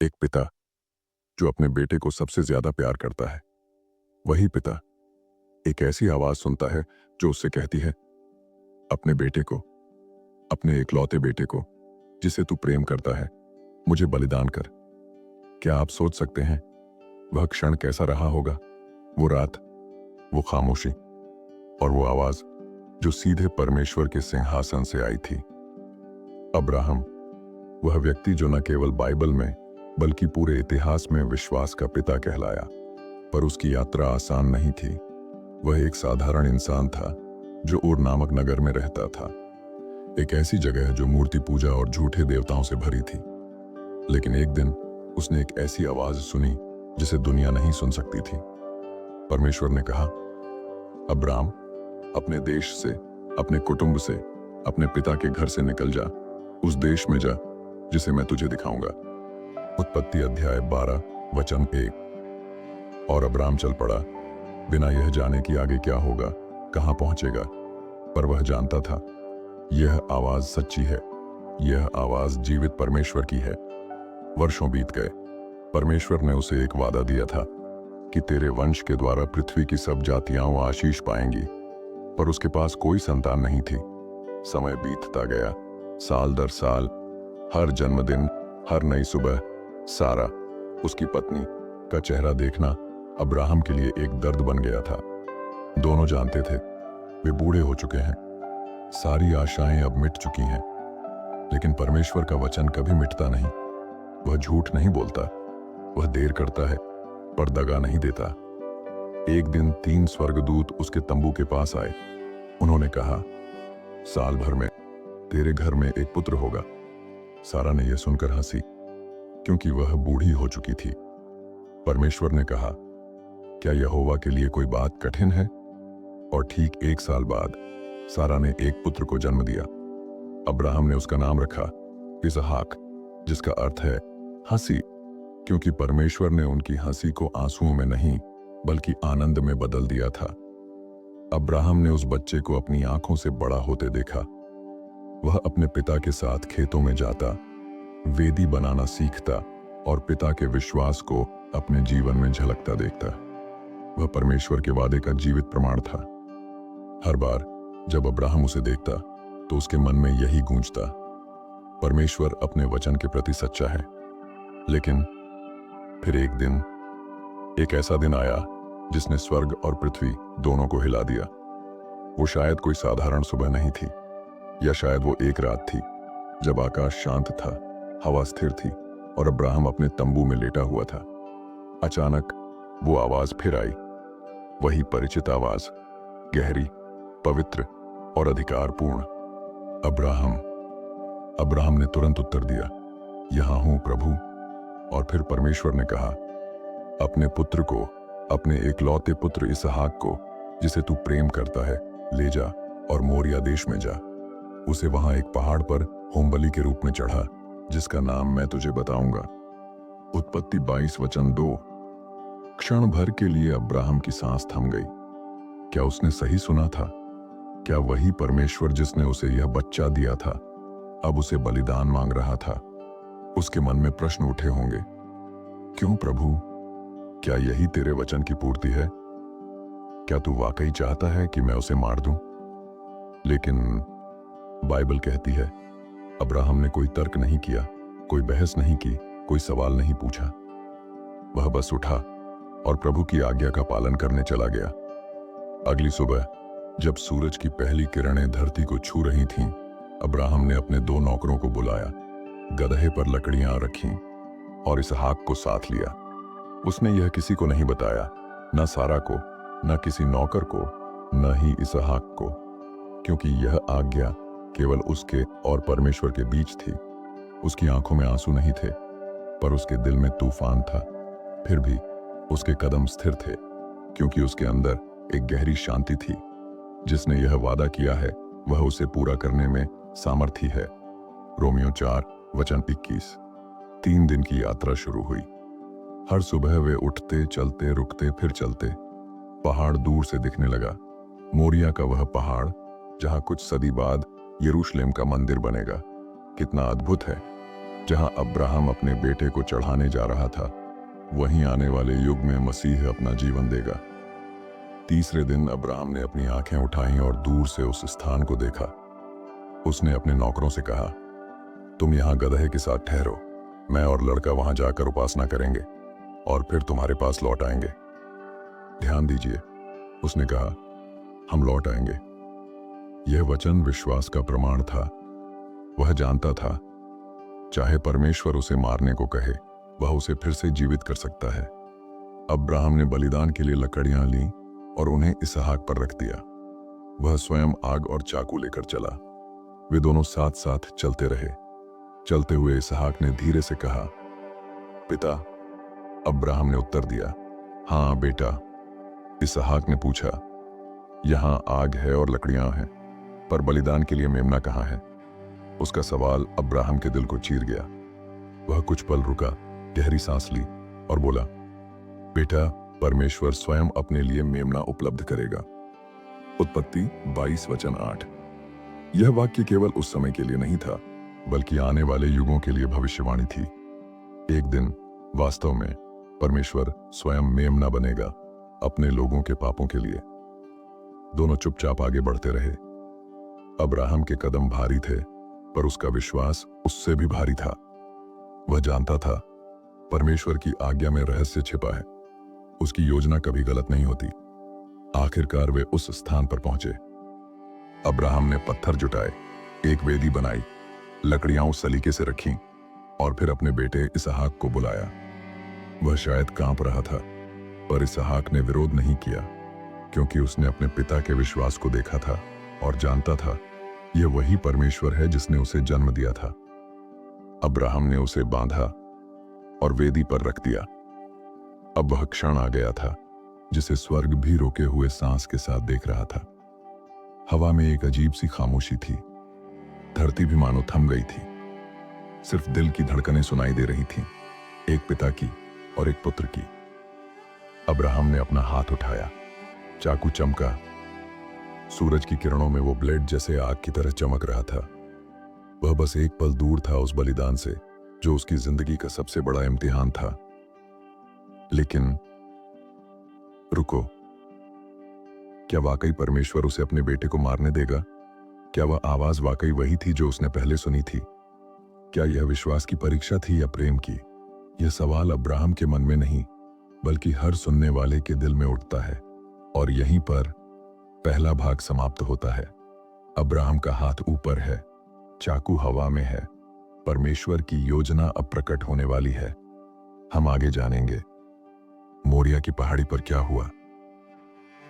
एक पिता जो अपने बेटे को सबसे ज्यादा प्यार करता है, वही पिता एक ऐसी आवाज सुनता है जो उससे कहती है, अपने बेटे को, अपने इकलौते बेटे को जिसे तू प्रेम करता है, मुझे बलिदान कर। क्या आप सोच सकते हैं वह क्षण कैसा रहा होगा? वो रात, वो खामोशी और वो आवाज जो सीधे परमेश्वर के सिंहासन से आई थी। अब्राहम, वह व्यक्ति जो न केवल बाइबल में बल्कि पूरे इतिहास में विश्वास का पिता कहलाया, पर उसकी यात्रा आसान नहीं थी। वह एक साधारण इंसान था जो ऊर नामक नगर में रहता था, एक ऐसी जगह जो मूर्ति पूजा और झूठे देवताओं से भरी थी। लेकिन एक दिन उसने एक ऐसी आवाज सुनी जिसे दुनिया नहीं सुन सकती थी। परमेश्वर ने कहा, अब्राम, अपने देश से, अपने कुटुंब से, अपने पिता के घर से निकल जा, उस देश में जा जिसे मैं तुझे दिखाऊंगा। उत्पत्ति अध्याय 12 वचन 1। और अब्राम चल पड़ा, बिना यह जाने कि आगे क्या होगा, कहां पहुंचेगा। पर वह जानता था यह आवाज सच्ची है, यह आवाज जीवित परमेश्वर की है। वर्षों बीत गए। परमेश्वर ने उसे एक वादा दिया था कि तेरे वंश के द्वारा पृथ्वी की सब जातियां आशीष पाएंगी। पर उसके पास कोई संतान नहीं थी। समय बीतता गया, साल दर साल, हर जन्मदिन, हर नई सुबह सारा, उसकी पत्नी, का चेहरा देखना अब्राहम के लिए एक दर्द बन गया था। दोनों जानते थे वे बूढ़े हो चुके हैं, सारी आशाएं अब मिट चुकी हैं। लेकिन परमेश्वर का वचन कभी मिटता नहीं। वह झूठ नहीं बोलता, वह देर करता है पर दगा नहीं देता। एक दिन 3 स्वर्गदूत उसके तंबू के पास आए। उन्होंने कहा, साल भर में तेरे घर में एक पुत्र होगा। सारा ने यह सुनकर हंसी, क्योंकि वह बूढ़ी हो चुकी थी। परमेश्वर ने कहा, क्या यहोवा के लिए कोई बात कठिन है? और ठीक 1 साल बाद सारा ने एक पुत्र को जन्म दिया। अब्राहम ने उसका नाम रखा इसहाक, जिसका अर्थ है हंसी, क्योंकि परमेश्वर ने उनकी हंसी को आंसुओं में नहीं बल्कि आनंद में बदल दिया था। अब्राहम ने उस बच्चे को अपनी आंखों से बड़ा होते देखा। वह अपने पिता के साथ खेतों में जाता, वेदी बनाना सीखता और पिता के विश्वास को अपने जीवन में झलकता देखता। वह परमेश्वर के वादे का जीवित प्रमाण था। हर बार जब अब्राहम उसे देखता तो उसके मन में यही गूंजता, परमेश्वर अपने वचन के प्रति सच्चा है। लेकिन फिर एक दिन, एक ऐसा दिन आया जिसने स्वर्ग और पृथ्वी दोनों को हिला दिया। वो शायद कोई साधारण सुबह नहीं थी, या शायद वो एक रात थी जब आकाश शांत था, हवा स्थिर थी और अब्राहम अपने तंबू में लेटा हुआ था। अचानक वो आवाज फिर आई, वही परिचित आवाज, गहरी, पवित्र और अधिकारपूर्ण, अब्राहम। अब्राहम ने तुरंत उत्तर दिया, यहां हूं प्रभु। और फिर परमेश्वर ने कहा, अपने पुत्र को, अपने एकलौते पुत्र इसहाक को, जिसे तू प्रेम करता है, ले जा और मोरिया देश में जा। उसे वहां एक पहाड़ पर होमबलि के रूप में चढ़ा, जिसका नाम मैं तुझे बताऊंगा। उत्पत्ति 22 वचन 2। क्षण भर के लिए अब्राहम की सांस थम गई। क्या उसने सही सुना था? क्या वही परमेश्वर जिसने उसे यह बच्चा दिया था अब उसे बलिदान मांग रहा था? उसके मन में प्रश्न उठे होंगे, क्यों प्रभु? क्या यही तेरे वचन की पूर्ति है? क्या तू वाकई चाहता है कि मैं उसे मार दूं? लेकिन बाइबल कहती है, अब्राहम ने कोई तर्क नहीं किया, कोई बहस नहीं की, कोई सवाल नहीं पूछा। वह बस उठा और प्रभु की आज्ञा का पालन करने चला गया। अगली सुबह जब सूरज की पहली किरणें धरती को छू रही थीं, अब्राहम ने अपने 2 नौकरों को बुलाया, गदहे पर लकड़ियां रखीं और इसहाक को साथ लिया। उसने यह किसी को नहीं बताया, न सारा को, न किसी नौकर को, न ही इसहाक को, क्योंकि यह आज्ञा केवल उसके और परमेश्वर के बीच थी। उसकी आंखों में आंसू नहीं थे, पर उसके दिल में तूफान था। फिर भी उसके कदम स्थिर थे, क्योंकि उसके अंदर एक गहरी शांति थी। जिसने यह वादा किया है वह उसे पूरा करने में सामर्थी है। रोमियो 4 वचन 21। 3 दिन की यात्रा शुरू हुई। हर सुबह वे उठते, चलते, रुकते, फिर चलते। पहाड़ दूर से दिखने लगा, मोरिया का वह पहाड़ जहां कुछ सदी बाद यरूशलेम का मंदिर बनेगा। कितना अद्भुत है जहां अब्राहम अपने बेटे को चढ़ाने जा रहा था, वहीं आने वाले युग में मसीह अपना जीवन देगा। तीसरे दिन अब्राहम ने अपनी आंखें उठाईं और दूर से उस स्थान को देखा। उसने अपने नौकरों से कहा, तुम यहां गदहे के साथ ठहरो, मैं और लड़का वहां जाकर उपासना करेंगे और फिर तुम्हारे पास लौट आएंगे। ध्यान दीजिए, उसने कहा, हम लौट आएंगे। यह वचन विश्वास का प्रमाण था। वह जानता था, चाहे परमेश्वर उसे मारने को कहे, वह उसे फिर से जीवित कर सकता है। अब्राहम ने बलिदान के लिए लकड़ियां लीं और उन्हें इसहाक पर रख दिया। वह स्वयं आग और चाकू लेकर चला। वे दोनों साथ साथ चलते रहे। चलते हुए इसहाक ने धीरे से कहा, पिता। अब्राहम ने उत्तर दिया, हाँ बेटा। इसहाक ने पूछा, यहां आग है और लकड़ियां हैं, पर बलिदान के लिए मेमना कहां है? उसका सवाल अब्राहम के दिल को चीर गया। वह कुछ पल रुका, गहरी सांस ली और बोला, बेटा, परमेश्वर स्वयं अपने लिए मेमना उपलब्ध करेगा। उत्पत्ति 22 वचन 8। यह वाक्य केवल उस समय के लिए नहीं था, बल्कि आने वाले युगों के लिए भविष्यवाणी थी। एक दिन वास्तव में परमेश्वर स्वयं मेमना बनेगा अपने लोगों के पापों के लिए। दोनों चुपचाप आगे बढ़ते रहे। अब्राहम के कदम भारी थे, पर उसका विश्वास उससे भी भारी था। वह जानता था, परमेश्वर की आज्ञा में रहस्य छिपा है। उसकी योजना कभी गलत नहीं होती। आखिरकार वे उस स्थान पर पहुंचे। अब्राहम ने पत्थर जुटाए, एक वेदी बनाई, लकड़ियां उस सलीके से रखीं और फिर अपने बेटे इसहाक को बुलाया। वह शायद कांप रहा था, पर इसहाक ने विरोध नहीं किया, क्योंकि उसने अपने पिता के विश्वास को देखा था और जानता था, यह वही परमेश्वर है जिसने उसे जन्म दिया था। अब्राहम ने उसे बांधा और वेदी पर रख दिया। अब वह क्षण आ गया था जिसे स्वर्ग भी रोके हुए सांस के साथ देख रहा था। हवा में एक अजीब सी खामोशी थी। धरती भी मानो थम गई थी। सिर्फ दिल की धड़कनें सुनाई दे रही थीं, एक पिता की और एक पुत्र की। अब्राहम ने अपना हाथ उठाया, चाकू चमका। सूरज की किरणों में वो ब्लेड जैसे आग की तरह चमक रहा था। वह बस एक पल दूर था उस बलिदान से, जो उसकी जिंदगी का सबसे बड़ा इम्तिहान था। लेकिन रुको, क्या वाकई परमेश्वर उसे अपने बेटे को मारने देगा? क्या वह आवाज वाकई वही थी जो उसने पहले सुनी थी? क्या यह विश्वास की परीक्षा थी या प्रेम की? यह सवाल अब्राहम के मन में नहीं, बल्कि हर सुनने वाले के दिल में उठता है। और यहीं पर पहला भाग समाप्त होता है। अब्राहम का हाथ ऊपर है, चाकू हवा में है। परमेश्वर की योजना अब प्रकट होने वाली है। हम आगे जानेंगे, मोरिया की पहाड़ी पर क्या हुआ।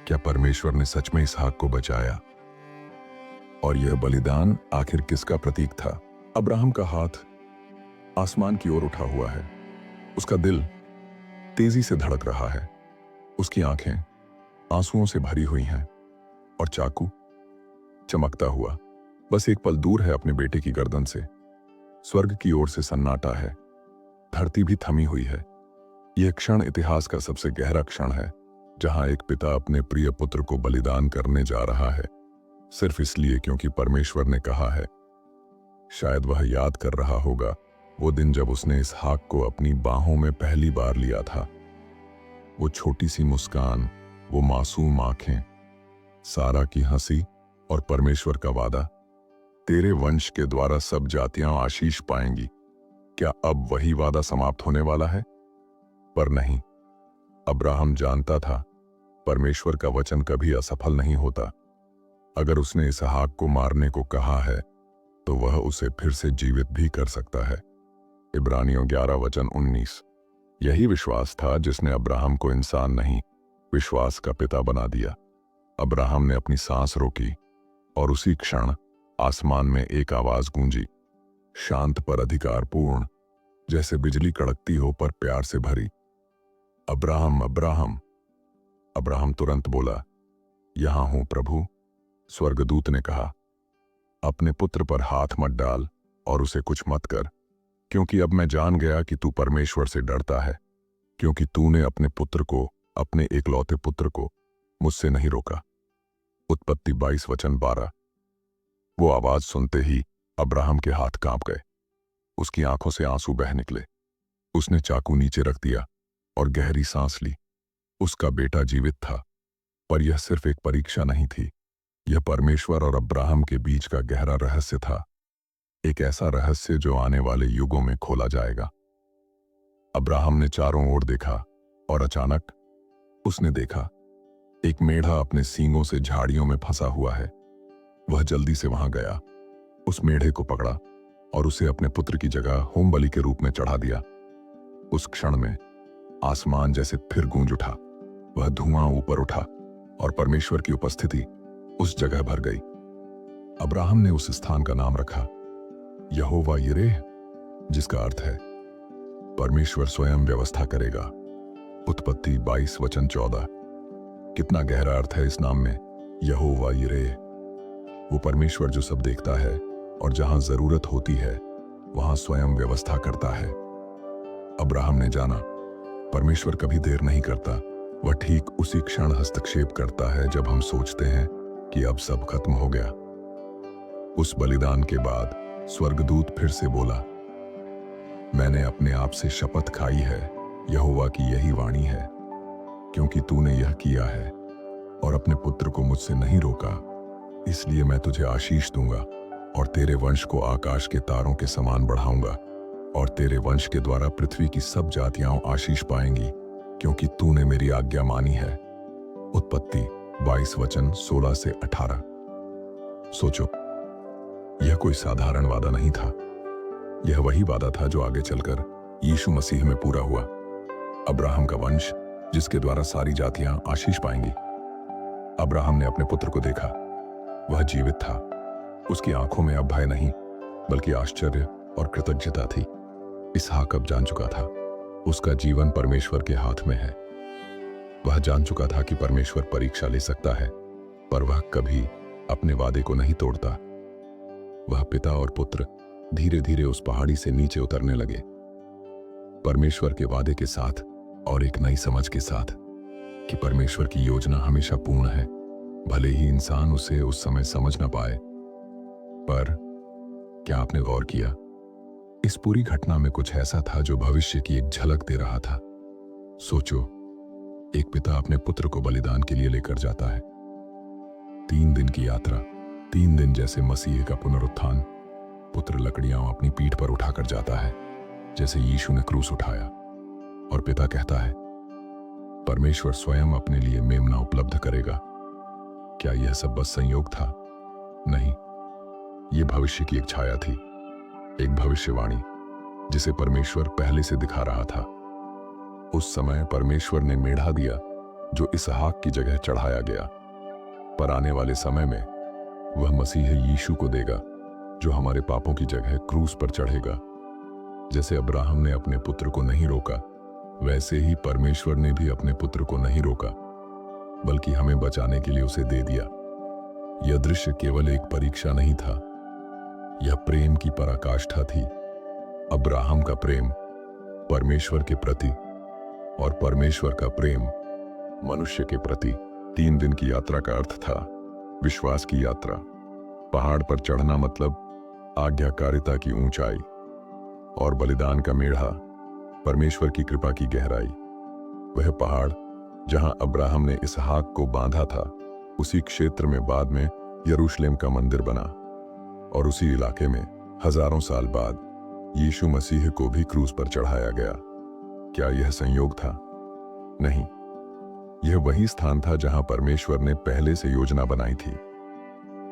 क्या परमेश्वर ने सच में इसहाक को बचाया? और यह बलिदान आखिर किसका प्रतीक था? अब्राहम का हाथ आसमान की ओर उठा हुआ है। उसका दिल तेजी से धड़क रहा है। उसकी आंखें आंसुओं से भरी हुई हैं और चाकू चमकता हुआ बस एक पल दूर है अपने बेटे की गर्दन से। स्वर्ग की ओर से सन्नाटा है। धरती भी थमी हुई है। यह क्षण इतिहास का सबसे गहरा क्षण है, जहां एक पिता अपने प्रिय पुत्र को बलिदान करने जा रहा है, सिर्फ इसलिए क्योंकि परमेश्वर ने कहा है। शायद वह याद कर रहा होगा वो दिन जब उसने इसहाक को अपनी बाहों में पहली बार लिया था। वो छोटी सी मुस्कान, वो मासूम आंखें, सारा की हंसी और परमेश्वर का वादा, तेरे वंश के द्वारा सब जातियां आशीष पाएंगी। क्या अब वही वादा समाप्त होने वाला है? पर नहीं। अब्राहम जानता था, परमेश्वर का वचन कभी असफल नहीं होता। अगर उसने इसहाक को मारने को कहा है, तो वह उसे फिर से जीवित भी कर सकता है। इब्रानियों 11 वचन 19। यही विश्वास था जिसने अब्राहम को इंसान नहीं, विश्वास का पिता बना दिया। अब्राहम ने अपनी सांस रोकी और उसी क्षण आसमान में एक आवाज गूंजी, शांत पर अधिकारपूर्ण, जैसे बिजली कड़कती हो पर प्यार से भरी। Abraham, Abraham. अब्राहम तुरंत बोला, यहां हूं प्रभु। स्वर्गदूत ने कहा, अपने पुत्र पर हाथ मत डाल और उसे कुछ मत कर, क्योंकि अब मैं जान गया कि तू परमेश्वर से डरता है, क्योंकि तूने अपने पुत्र को, अपने एकलौते पुत्र को मुझसे नहीं रोका। उत्पत्ति 22 वचन 12। वो आवाज सुनते ही अब्राहम के हाथ कांप गए। उसकी आंखों से आंसू बह निकले। उसने चाकू नीचे रख दिया और गहरी सांस ली। उसका बेटा जीवित था, पर यह सिर्फ एक परीक्षा नहीं थी। यह परमेश्वर और अब्राहम के बीच का गहरा रहस्य था, एक ऐसा रहस्य जो आने वाले युगों में खोला जाएगा। अब्राहम ने चारों ओर देखा और अचानक उसने देखा एक मेढ़ा अपने सींगों से झाड़ियों में फंसा हुआ है। वह जल्दी से वहां गया, उस मेढ़े को पकड़ा और उसे अपने पुत्र की जगह होम बलि के रूप में चढ़ा दिया। उस क्षण में आसमान जैसे फिर गूंज उठा, वह धुआं ऊपर उठा और परमेश्वर की उपस्थिति उस जगह भर गई। अब्राहम ने उस स्थान का नाम रखा यहोवा यिरेह, जिसका अर्थ है परमेश्वर स्वयं व्यवस्था करेगा। उत्पत्ति 22 वचन 14। कितना गहरा अर्थ है इस नाम में, यहोवा यिरेह। वो परमेश्वर जो सब देखता है और जहां जरूरत होती है वहां स्वयं व्यवस्था करता है। अब्राहम ने जाना परमेश्वर कभी देर नहीं करता, वह ठीक उसी क्षण हस्तक्षेप करता है जब हम सोचते हैं कि अब सब खत्म हो गया। उस बलिदान के बाद स्वर्गदूत फिर से बोला, मैंने अपने आप से शपथ खाई है, यहोवा की यही वाणी है, क्योंकि तूने यह किया है और अपने पुत्र को मुझसे नहीं रोका, इसलिए मैं तुझे आशीष दूंगा और तेरे वंश को आकाश के तारों के समान बढ़ाऊंगा और तेरे वंश के द्वारा पृथ्वी की सब जातियां आशीष पाएंगी, क्योंकि तूने मेरी आज्ञा मानी है। उत्पत्ति 22 वचन 16 से 18। सोचो, यह कोई साधारण वादा नहीं था, यह वही वादा था जो आगे चलकर यीशु मसीह में पूरा हुआ। अब्राहम का वंश जिसके द्वारा सारी जातियां आशीष पाएंगी। अब्राहम ने अपने पुत्र को देखा, वह जीवित था। उसकी आंखों में अब भय नहीं बल्कि आश्चर्य और कृतज्ञता थी। इसहाक अब जान चुका था उसका जीवन परमेश्वर के हाथ में है। वह जान चुका था कि परमेश्वर परीक्षा ले सकता है, पर वह कभी अपने वादे को नहीं तोड़ता। वह पिता और पुत्र धीरे धीरे उस पहाड़ी से नीचे उतरने लगे, परमेश्वर के वादे के साथ और एक नई समझ के साथ कि परमेश्वर की योजना हमेशा पूर्ण है, भले ही इंसान उसे उस समय समझ ना पाए। पर क्या आपने गौर किया, इस पूरी घटना में कुछ ऐसा था जो भविष्य की एक झलक दे रहा था। सोचो, एक पिता अपने पुत्र को बलिदान के लिए लेकर जाता है। 3 दिन की यात्रा, 3 दिन जैसे मसीह का पुनरुत्थान। पुत्र लकड़ियां अपनी पीठ पर उठाकर जाता है जैसे यीशु ने क्रूस उठाया, और पिता कहता है परमेश्वर स्वयं अपने लिए मेमना उपलब्ध करेगा। क्या यह सब बस संयोग था? नहीं, यह भविष्य की एक छाया थी, एक भविष्यवाणी जिसे परमेश्वर पहले से दिखा रहा था। उस समय परमेश्वर ने मेढ़ा दिया जो इसहाक की जगह चढ़ाया गया, पर आने वाले समय में वह मसीह यीशु को देगा जो हमारे पापों की जगह क्रूस पर चढ़ेगा। जैसे अब्राहम ने अपने पुत्र को नहीं रोका, वैसे ही परमेश्वर ने भी अपने पुत्र को नहीं रोका, बल्कि हमें बचाने के लिए उसे दे दिया। यह दृश्य केवल एक परीक्षा नहीं था, यह प्रेम की पराकाष्ठा थी। अब्राहम का प्रेम परमेश्वर के प्रति और परमेश्वर का प्रेम मनुष्य के प्रति। 3 दिन की यात्रा का अर्थ था विश्वास की यात्रा। पहाड़ पर चढ़ना मतलब आज्ञाकारिता की ऊंचाई, और बलिदान का मेढ़ा परमेश्वर की कृपा की गहराई। वह पहाड़ जहां अब्राहम ने इसहाक को बांधा था, उसी क्षेत्र में बाद में यरूशलेम का मंदिर बना, और उसी इलाके में हजारों साल बाद यीशु मसीह को भी क्रूस पर चढ़ाया गया। क्या यह संयोग था? नहीं, यह वही स्थान था जहां परमेश्वर ने पहले से योजना बनाई थी।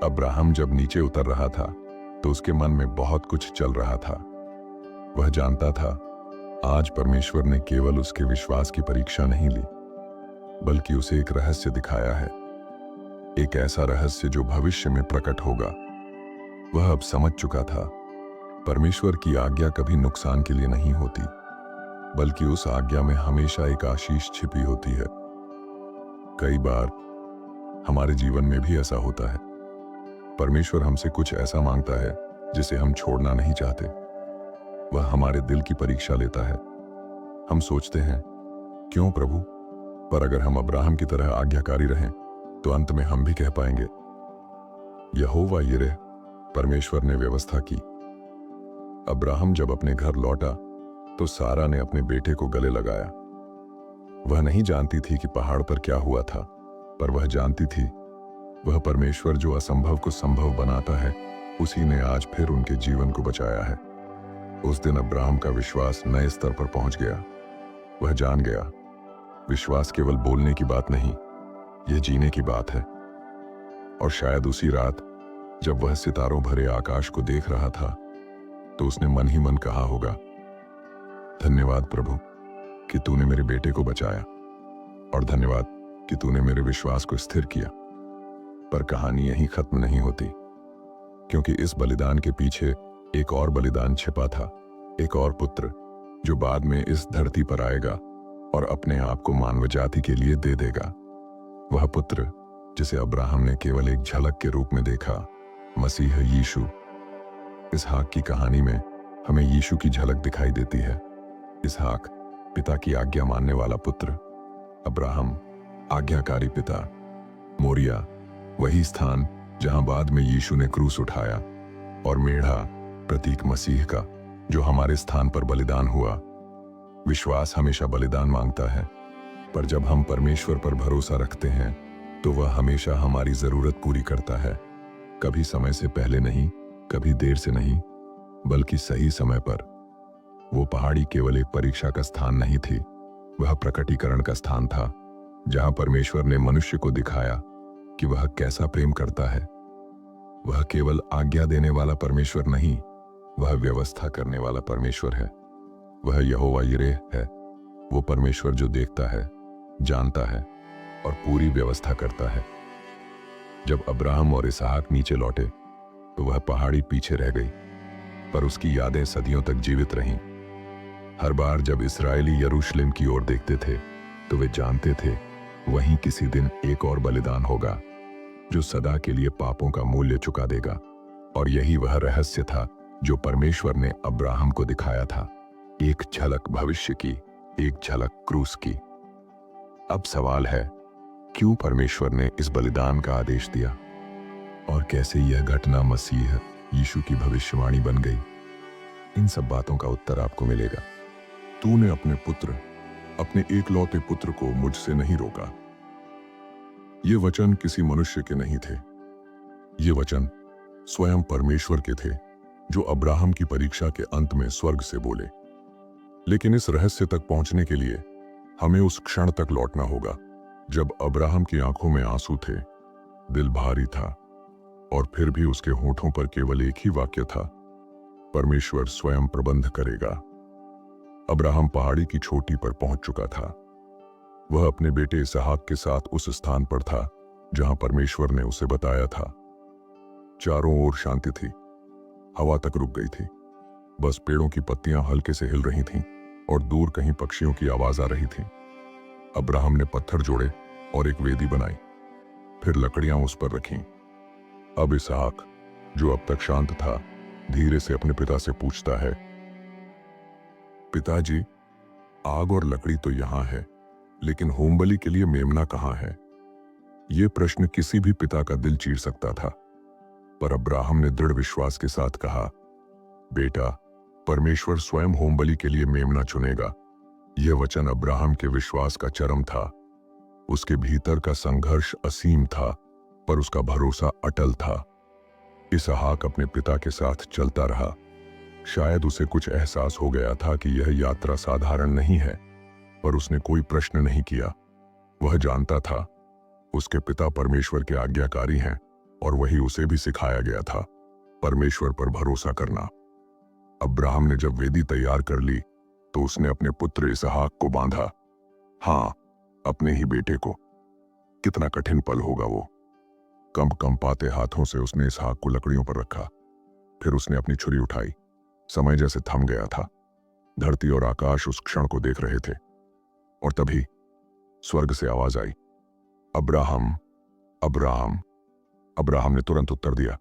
अब्राहम जब नीचे उतर रहा था तो उसके मन में बहुत कुछ चल रहा था। वह जानता था आज परमेश्वर ने केवल उसके विश्वास की परीक्षा नहीं ली, बल्कि उसे एक रहस्य दिखाया है, एक ऐसा रहस्य जो भविष्य में प्रकट होगा। वह अब समझ चुका था परमेश्वर की आज्ञा कभी नुकसान के लिए नहीं होती, बल्कि उस आज्ञा में हमेशा एक आशीष छिपी होती है। कई बार हमारे जीवन में भी ऐसा होता है, परमेश्वर हमसे कुछ ऐसा मांगता है जिसे हम छोड़ना नहीं चाहते। वह हमारे दिल की परीक्षा लेता है। हम सोचते हैं क्यों प्रभु, पर अगर हम अब्राहम की तरह आज्ञाकारी रहें तो अंत में हम भी कह पाएंगे यहोवा यिरेह, परमेश्वर ने व्यवस्था की। अब्राहम जब अपने घर लौटा तो सारा ने अपने बेटे को गले लगाया। वह नहीं जानती थी कि पहाड़ पर क्या हुआ था, पर वह जानती थी वह परमेश्वर जो असंभव को संभव बनाता है, उसी ने आज फिर उनके जीवन को बचाया है। उस दिन अब्राहम का विश्वास नए स्तर पर पहुंच गया। वह जान गया विश्वास केवल बोलने की बात नहीं, यह जीने की बात है। और शायद उसी रात जब वह सितारों भरे आकाश को देख रहा था तो उसने मन ही मन कहा होगा, धन्यवाद प्रभु कि तूने मेरे बेटे को बचाया, और धन्यवाद कि तूने मेरे विश्वास को स्थिर किया। पर कहानी यहीं खत्म नहीं होती, क्योंकि इस बलिदान के पीछे एक और बलिदान छिपा था, एक और पुत्र जो बाद में इस धरती पर आएगा और अपने आप को मानव जाति के लिए दे देगा। वह पुत्र जिसे अब्राहम ने केवल एक झलक के रूप में देखा, मसीह यीशु। इसहाक की कहानी में हमें यीशु की झलक दिखाई देती है। इसहाक पिता की आज्ञा मानने वाला पुत्र, अब्राहम आज्ञाकारी पिता। मोरिया वही स्थान जहां बाद में यीशु ने क्रूस उठाया, और मेढ़ा प्रतीक मसीह का जो हमारे स्थान पर बलिदान हुआ। विश्वास हमेशा बलिदान मांगता है, पर जब हम परमेश्वर पर भरोसा रखते हैं तो वह हमेशा हमारी जरूरत पूरी करता है। कभी समय से पहले नहीं, कभी देर से नहीं, बल्कि सही समय पर। वो पहाड़ी केवल एक परीक्षा का स्थान नहीं थी, वह प्रकटीकरण का स्थान था, जहां परमेश्वर ने मनुष्य को दिखाया कि वह कैसा प्रेम करता है। वह केवल आज्ञा देने वाला परमेश्वर नहीं, वह व्यवस्था करने वाला परमेश्वर है। वह यहोवा यिरेह है, वो परमेश्वर जो देखता है, जानता है और पूरी व्यवस्था करता है। जब अब्राहम और इसहाक नीचे लौटे तो वह पहाड़ी पीछे रह गई, पर उसकी यादें सदियों तक जीवित रहीं। हर बार जब इस्राएली यरूशलेम की ओर देखते थे तो वे जानते थे वहीं किसी दिन एक और बलिदान होगा जो सदा के लिए पापों का मूल्य चुका देगा। और यही वह रहस्य था जो परमेश्वर ने अब्राहम को दिखाया था, एक झलक भविष्य की, एक झलक क्रूस की। अब सवाल है, क्यों परमेश्वर ने इस बलिदान का आदेश दिया, और कैसे यह घटना मसीह यीशु की भविष्यवाणी बन गई? इन सब बातों का उत्तर आपको मिलेगा। तूने अपने पुत्र, अपने एकलौते पुत्र को मुझसे नहीं रोका। ये वचन किसी मनुष्य के नहीं थे, ये वचन स्वयं परमेश्वर के थे, जो अब्राहम की परीक्षा के अंत में स्वर्ग से बोले। लेकिन इस रहस्य तक पहुंचने के लिए हमें उस क्षण तक लौटना होगा जब अब्राहम की आंखों में आंसू थे, दिल भारी था, और फिर भी उसके होठों पर केवल एक ही वाक्य था, परमेश्वर स्वयं प्रबंध करेगा। अब्राहम पहाड़ी की चोटी पर पहुंच चुका था। वह अपने बेटे इसहाक के साथ उस स्थान पर था जहां परमेश्वर ने उसे बताया था। चारों ओर शांति थी, हवा तक रुक गई थी, बस पेड़ों की पत्तियां हल्के से हिल रही थीं और दूर कहीं पक्षियों की आवाज आ रही थी। अब्राहम ने पत्थर जोड़े और एक वेदी बनाई, फिर लकड़ियां उस पर रखीं। अब इसहाक, जो अब तक शांत था, धीरे से अपने पिता से पूछता है, पिताजी, आग और लकड़ी तो यहां है, लेकिन होमबलि के लिए मेमना कहां है? यह प्रश्न किसी भी पिता का दिल चीर सकता था, पर अब्राहम ने दृढ़ विश्वास के साथ कहा, बेटा, परमेश्वर स्वयं होमबलि के लिए मेमना चुनेगा। यह वचन अब्राहम के विश्वास का चरम था। उसके भीतर का संघर्ष असीम था, पर उसका भरोसा अटल था। इसहाक अपने पिता के साथ चलता रहा। शायद उसे कुछ एहसास हो गया था कि यह यात्रा साधारण नहीं है, पर उसने कोई प्रश्न नहीं किया। वह जानता था उसके पिता परमेश्वर के आज्ञाकारी हैं, और वही उसे भी सिखाया गया था, परमेश्वर पर भरोसा करना। अब्राहम ने जब वेदी तैयार कर ली तो उसने अपने पुत्र इसहाक को बांधा। हाँ, अपने ही बेटे को। कितना कठिन पल होगा वो। कंपाते हाथों से उसने इसहाक को लकड़ियों पर रखा। फिर उसने अपनी छुरी उठाई। समय जैसे थम गया था। धरती और आकाश उस क्षण को देख रहे थे। और तभी स्वर्ग से आवाज आई, अब्राहम, अब्राहम। अब्राहम ने तुरंत उत्तर दिया,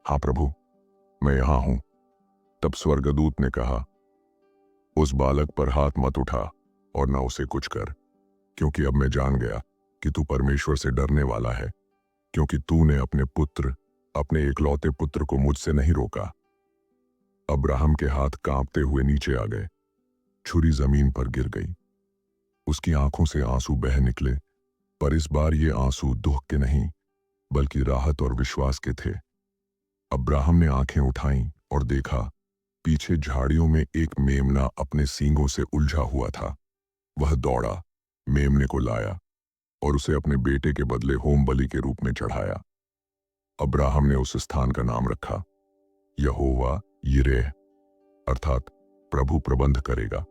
हाँ प्रभु, मैं यहां हूं। तब स्वर्गदूत ने कहा, उस बालक पर हाथ मत उठा और न उसे कुछ कर, क्योंकि अब मैं जान गया कि तू परमेश्वर से डरने वाला है, क्योंकि तूने अपने पुत्र, अपने एकलौते पुत्र को मुझसे नहीं रोका। अब्राहम के हाथ कांपते हुए नीचे आ गए। छुरी जमीन पर गिर गई। उसकी आंखों से आंसू बह निकले, पर इस बार ये आंसू दुख के नहीं बल्कि राहत और विश्वास के थे। अब्राहम ने आंखें उठाईं और देखा, पीछे झाड़ियों में एक मेमना अपने सींगों से उलझा हुआ था। वह दौड़ा, मेमने को लाया और उसे अपने बेटे के बदले होम बलि के रूप में चढ़ाया। अब्राहम ने उस स्थान का नाम रखा यहोवा यिरेह, अर्थात प्रभु प्रबंध करेगा।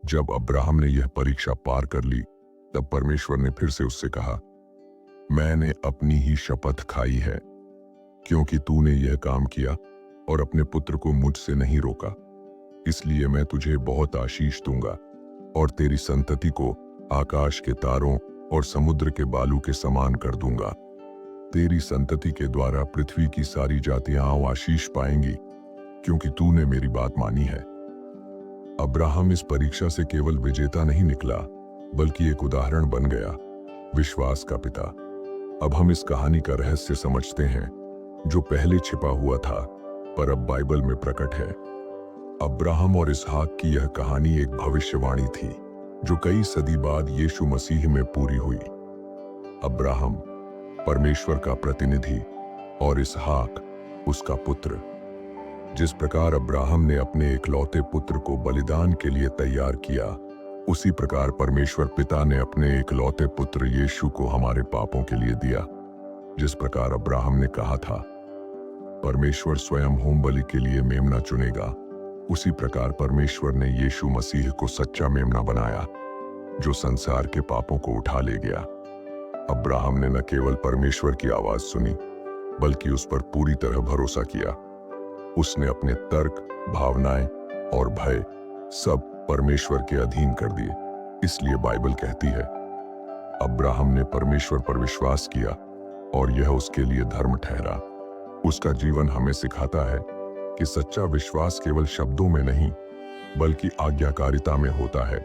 जब अब्राहम ने यह परीक्षा पार कर ली, तब परमेश्वर ने फिर से उससे कहा, मैंने अपनी ही शपथ खाई है, क्योंकि तूने यह काम किया और अपने पुत्र को मुझसे नहीं रोका, इसलिए मैं तुझे बहुत आशीष दूंगा और तेरी संतति को आकाश के तारों और समुद्र के बालू के समान कर दूंगा। तेरी संतति के द्वारा पृथ्वी की सारी जातियां आशीष पाएंगी, क्योंकि तूने मेरी बात मानी है। अब्राहम इस परीक्षा से केवल विजेता नहीं निकला, बल्कि एक उदाहरण बन गया, विश्वास का पिता। अब हम इस कहानी का रहस्य समझते हैं, जो पहले छिपा हुआ था पर अब बाइबल में प्रकट है। अब्राहम और इसहाक की यह कहानी एक भविष्यवाणी थी, जो कई सदी बाद यीशु मसीह में पूरी हुई। अब्राहम परमेश्वर का प्रतिनिधि और इसहाक उसका पुत्र। जिस प्रकार अब्राहम ने अपने इकलौते पुत्र को बलिदान के लिए तैयार किया, उसी प्रकार परमेश्वर पिता ने अपने इकलौते पुत्र यीशु को हमारे पापों के लिए दिया। जिस प्रकार अब्राहम ने कहा था, परमेश्वर स्वयं होम बलि के लिए मेमना चुनेगा, उसी प्रकार परमेश्वर ने यीशु मसीह को सच्चा मेमना बनाया, जो संसार के पापों को उठा ले गया। अब्राहम ने न केवल परमेश्वर की आवाज सुनी, बल्कि उस पर पूरी तरह भरोसा किया। उसने अपने तर्क, भावनाएं और भय सब परमेश्वर के अधीन कर दिए। इसलिए बाइबल कहती है, अब्राहम ने परमेश्वर पर विश्वास किया और यह उसके लिए धर्म ठहरा। उसका जीवन हमें सिखाता है कि सच्चा विश्वास केवल शब्दों में नहीं, बल्कि आज्ञाकारिता में होता है।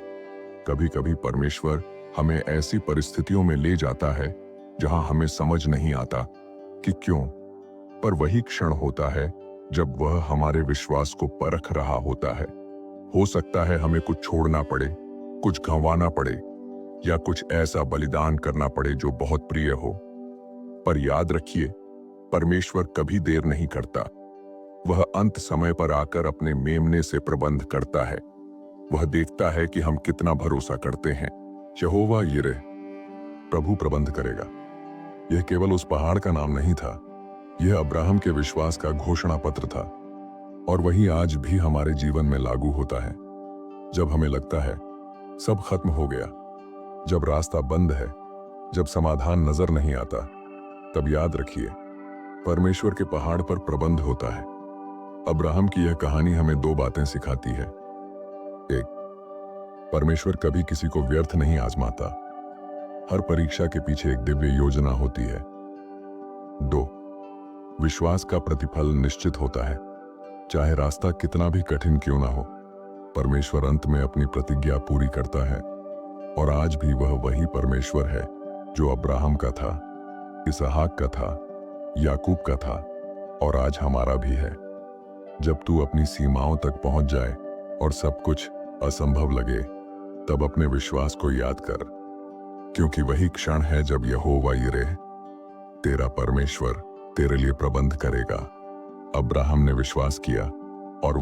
कभी कभी परमेश्वर हमें ऐसी परिस्थितियों में ले जाता है जहां हमें समझ नहीं आता कि क्यों, पर वही क्षण होता है जब वह हमारे विश्वास को परख रहा होता है। हो सकता है हमें कुछ छोड़ना पड़े, कुछ गंवाना पड़े, या कुछ ऐसा बलिदान करना पड़े जो बहुत प्रिय हो। पर याद रखिए, परमेश्वर कभी देर नहीं करता। वह अंत समय पर आकर अपने मेमने से प्रबंध करता है। वह देखता है कि हम कितना भरोसा करते हैं। यहोवा यिरेह, प्रभु प्रबंध करेगा, यह केवल उस पहाड़ का नाम नहीं था, यह अब्राहम के विश्वास का घोषणा पत्र था। और वही आज भी हमारे जीवन में लागू होता है। जब हमें लगता है सब खत्म हो गया, जब रास्ता बंद है, जब समाधान नजर नहीं आता, तब याद रखिए, परमेश्वर के पहाड़ पर प्रबंध होता है। अब्राहम की यह कहानी हमें दो बातें सिखाती है। एक, परमेश्वर कभी किसी को व्यर्थ नहीं आजमाता। हर परीक्षा के पीछे एक दिव्य योजना होती है। दो, विश्वास का प्रतिफल निश्चित होता है, चाहे रास्ता कितना भी कठिन क्यों ना हो। परमेश्वर अंत में अपनी प्रतिज्ञा पूरी करता है, और आज भी वह वही परमेश्वर है जो अब्राहम का था, इसहाक का था, याकूब का था, और आज हमारा भी है। जब तू अपनी सीमाओं तक पहुंच जाए और सब कुछ असंभव लगे, तब अपने विश्वास को याद कर, क्योंकि वही क्षण है जब यहोवा यिरेह, तेरा परमेश्वर, तेरे लिए प्रबंध करेगा। अब्राहम ने विश्वास किया और